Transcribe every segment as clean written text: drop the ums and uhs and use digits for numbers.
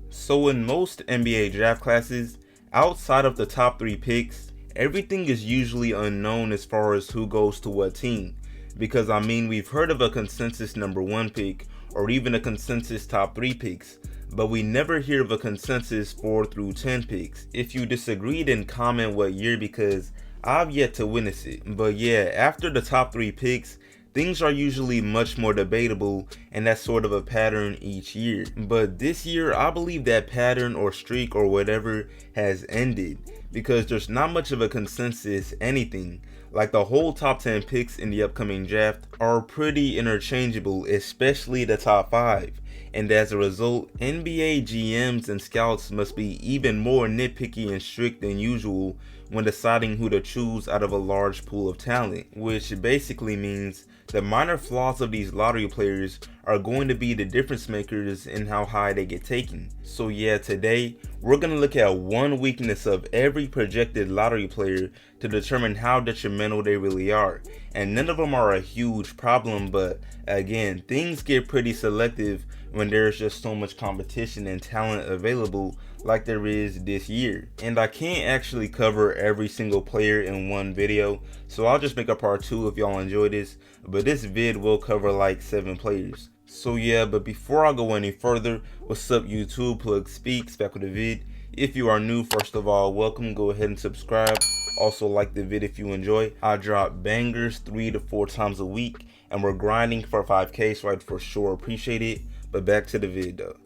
So in most NBA draft classes, outside of the top 3 picks, everything is usually unknown as far as who goes to what team. Because we've heard of a consensus number 1 pick or even a consensus top 3 picks, but we never hear of a consensus 4 through 10 picks. If you disagree, then comment what year because I've yet to witness it. But yeah, after the top 3 picks, things are usually much more debatable, and that's sort of a pattern each year. But this year, I believe that pattern or streak or whatever has ended because there's not much of a consensus anything. Like the whole top 10 picks in the upcoming draft are pretty interchangeable, especially the top 5. And as a result, NBA GMs and scouts must be even more nitpicky and strict than usual when deciding who to choose out of a large pool of talent, which basically means the minor flaws of these lottery players are going to be the difference makers in how high they get taken. So yeah, today we're going to look at one weakness of every projected lottery player to determine how detrimental they really are. And none of them are a huge problem, but again, things get pretty selective when there's just so much competition and talent available like there is this year. And I can't actually cover every single player in one video, so I'll just make a part 2 if y'all enjoy this, but this vid will cover like 7 players. So yeah, but before I go any further, what's up YouTube, Plug Speaks, back with the vid. If you are new, first of all, welcome, go ahead and subscribe. Also like the vid if you enjoy. I drop bangers 3 to 4 times a week, and we're grinding for 5K, so I'd for sure appreciate it. But back to the vid though.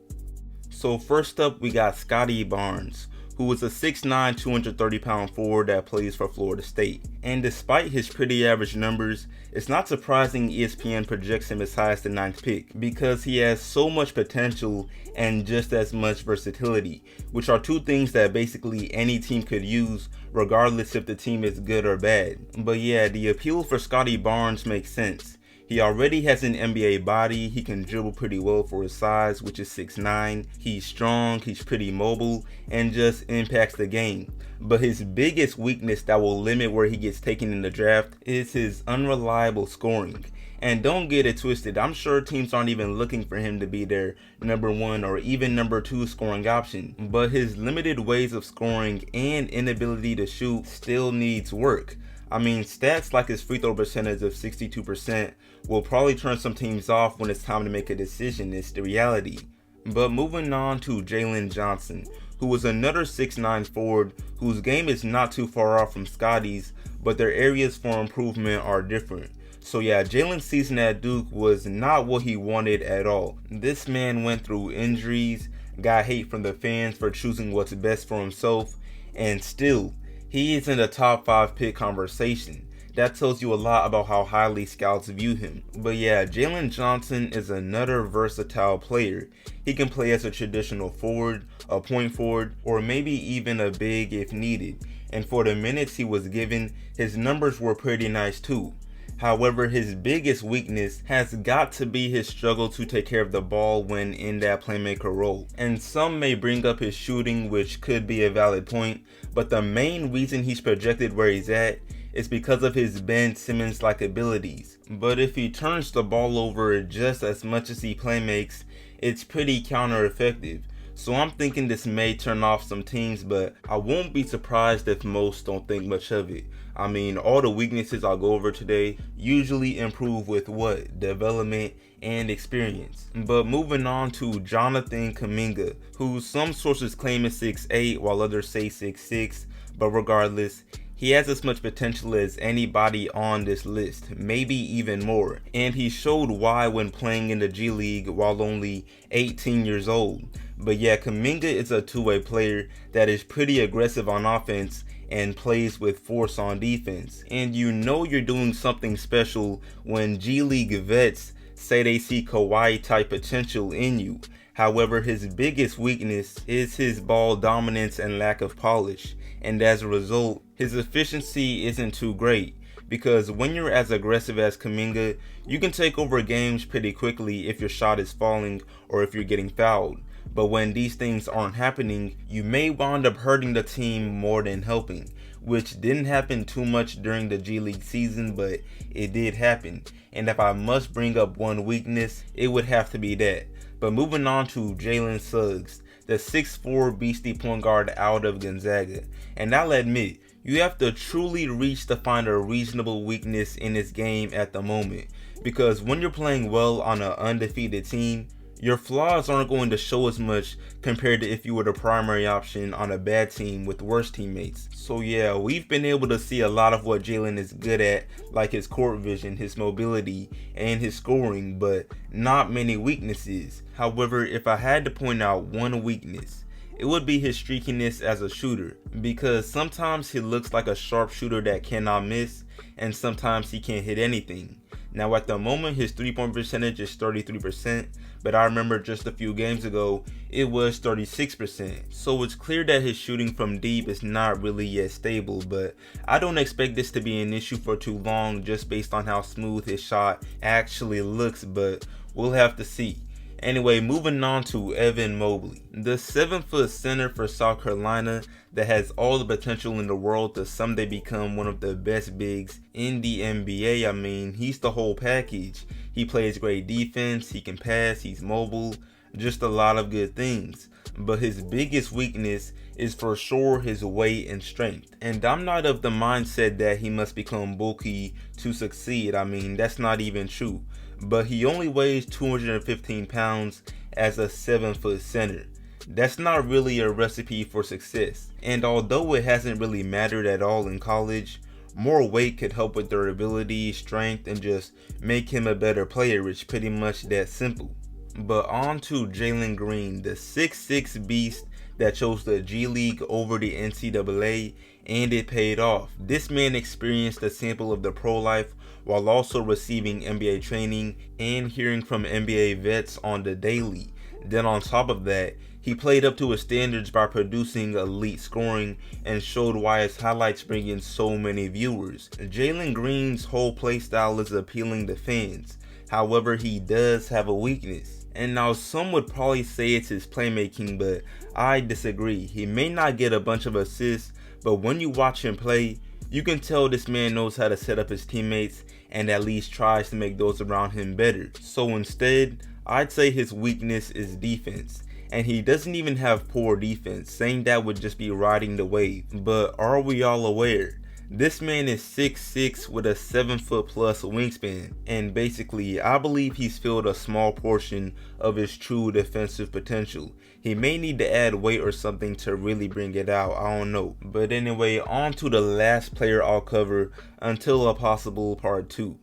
So first up, we got Scottie Barnes, who is a 6'9", 230-pound forward that plays for Florida State. And despite his pretty average numbers, it's not surprising ESPN projects him as high as the 9th pick, because he has so much potential and just as much versatility, which are two things that basically any team could use, regardless if the team is good or bad. But yeah, the appeal for Scottie Barnes makes sense. He already has an NBA body, he can dribble pretty well for his size, which is 6'9", he's strong, he's pretty mobile, and just impacts the game. But his biggest weakness that will limit where he gets taken in the draft is his unreliable scoring. And don't get it twisted, I'm sure teams aren't even looking for him to be their number 1 or even number 2 scoring option. But his limited ways of scoring and inability to shoot still needs work. Stats like his free throw percentage of 62% will probably turn some teams off when it's time to make a decision. It's the reality. But moving on to Jalen Johnson, who is another 6'9" forward whose game is not too far off from Scottie's, but their areas for improvement are different. So yeah, Jalen's season at Duke was not what he wanted at all. This man went through injuries, got hate from the fans for choosing what's best for himself, and still, he is in the top 5 pick conversation. That tells you a lot about how highly scouts view him. But yeah, Jalen Johnson is another versatile player. He can play as a traditional forward, a point forward, or maybe even a big if needed. And for the minutes he was given, his numbers were pretty nice too. However, his biggest weakness has got to be his struggle to take care of the ball when in that playmaker role. And some may bring up his shooting, which could be a valid point, but the main reason he's projected where he's at is because of his Ben Simmons-like abilities. But if he turns the ball over just as much as he playmakes, it's pretty counter-effective. So I'm thinking this may turn off some teams, but I won't be surprised if most don't think much of it. All the weaknesses I'll go over today usually improve with what? Development and experience. But moving on to Jonathan Kuminga, who some sources claim is 6'8", while others say 6'6", but regardless, he has as much potential as anybody on this list, maybe even more. And he showed why when playing in the G League while only 18 years old. But yeah, Kuminga is a two-way player that is pretty aggressive on offense and plays with force on defense. And you know you're doing something special when G League vets say they see Kawhi type potential in you. However, his biggest weakness is his ball dominance and lack of polish. And as a result, his efficiency isn't too great. Because when you're as aggressive as Kuminga, you can take over games pretty quickly if your shot is falling or if you're getting fouled. But when these things aren't happening, you may wind up hurting the team more than helping, which didn't happen too much during the G League season, but it did happen. And if I must bring up one weakness, it would have to be that. But moving on to Jalen Suggs, the 6'4" beastie point guard out of Gonzaga. And I'll admit, you have to truly reach to find a reasonable weakness in this game at the moment, because when you're playing well on an undefeated team, your flaws aren't going to show as much compared to if you were the primary option on a bad team with worse teammates. So yeah, we've been able to see a lot of what Jalen is good at, like his court vision, his mobility, and his scoring, but not many weaknesses. However, if I had to point out one weakness, it would be his streakiness as a shooter, because sometimes he looks like a sharpshooter that cannot miss, and sometimes he can't hit anything. Now at the moment his 3-point percentage is 33%, but I remember just a few games ago it was 36%. So it's clear that his shooting from deep is not really yet stable, but I don't expect this to be an issue for too long just based on how smooth his shot actually looks, but we'll have to see. Anyway, moving on to Evan Mobley, the 7-foot center for South Carolina that has all the potential in the world to someday become one of the best bigs in the NBA. I mean, he's the whole package. He plays great defense, he can pass, he's mobile, just a lot of good things. But his biggest weakness is for sure his weight and strength. And I'm not of the mindset that he must become bulky to succeed. I mean, that's not even true. But he only weighs 215 pounds as a 7-foot center. That's not really a recipe for success. And although it hasn't really mattered at all in college, more weight could help with durability, strength, and just make him a better player. It's pretty much that simple. But on to Jalen Green, the 6'6" beast that chose the G League over the NCAA, and it paid off. This man experienced a sample of the pro life while also receiving NBA training and hearing from NBA vets on the daily. Then on top of that, he played up to his standards by producing elite scoring and showed why his highlights bring in so many viewers. Jalen Green's whole playstyle is appealing to fans. However, he does have a weakness. And now some would probably say it's his playmaking, but I disagree. He may not get a bunch of assists, but when you watch him play, you can tell this man knows how to set up his teammates and at least tries to make those around him better. So instead, I'd say his weakness is defense. And he doesn't even have poor defense. Saying that would just be riding the wave. But are we all aware? This man is 6'6" with a 7-foot plus wingspan, and basically I believe he's filled a small portion of his true defensive potential. He may need to add weight or something to really bring it out, I don't know. But anyway, on to the last player I'll cover until a possible part 2.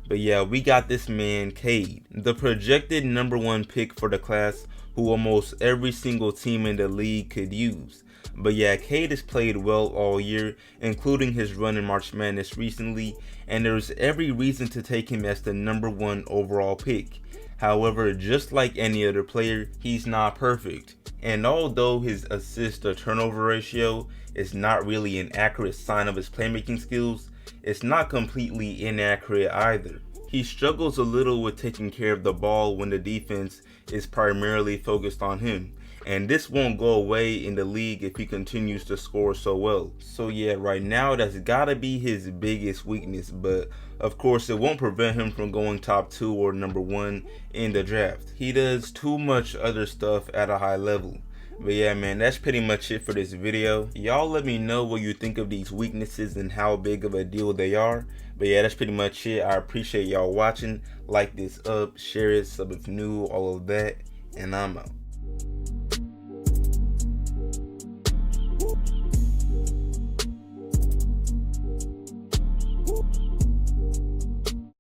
But yeah, we got this man Cade, the projected #1 pick for the class who almost every single team in the league could use. But yeah, Cade has played well all year, including his run in March Madness recently, and there's every reason to take him as the #1 overall pick. However, just like any other player, he's not perfect. And although his assist to turnover ratio is not really an accurate sign of his playmaking skills, it's not completely inaccurate either. He struggles a little with taking care of the ball when the defense is primarily focused on him. And this won't go away in the league if he continues to score so well. So yeah, right now that's gotta be his biggest weakness, but of course it won't prevent him from going top 2 or #1 in the draft. He does too much other stuff at a high level. But yeah man, that's pretty much it for this video. Y'all let me know what you think of these weaknesses and how big of a deal they are. But yeah, that's pretty much it. I appreciate y'all watching. Like this up, share it, sub if new, all of that, and I'm out.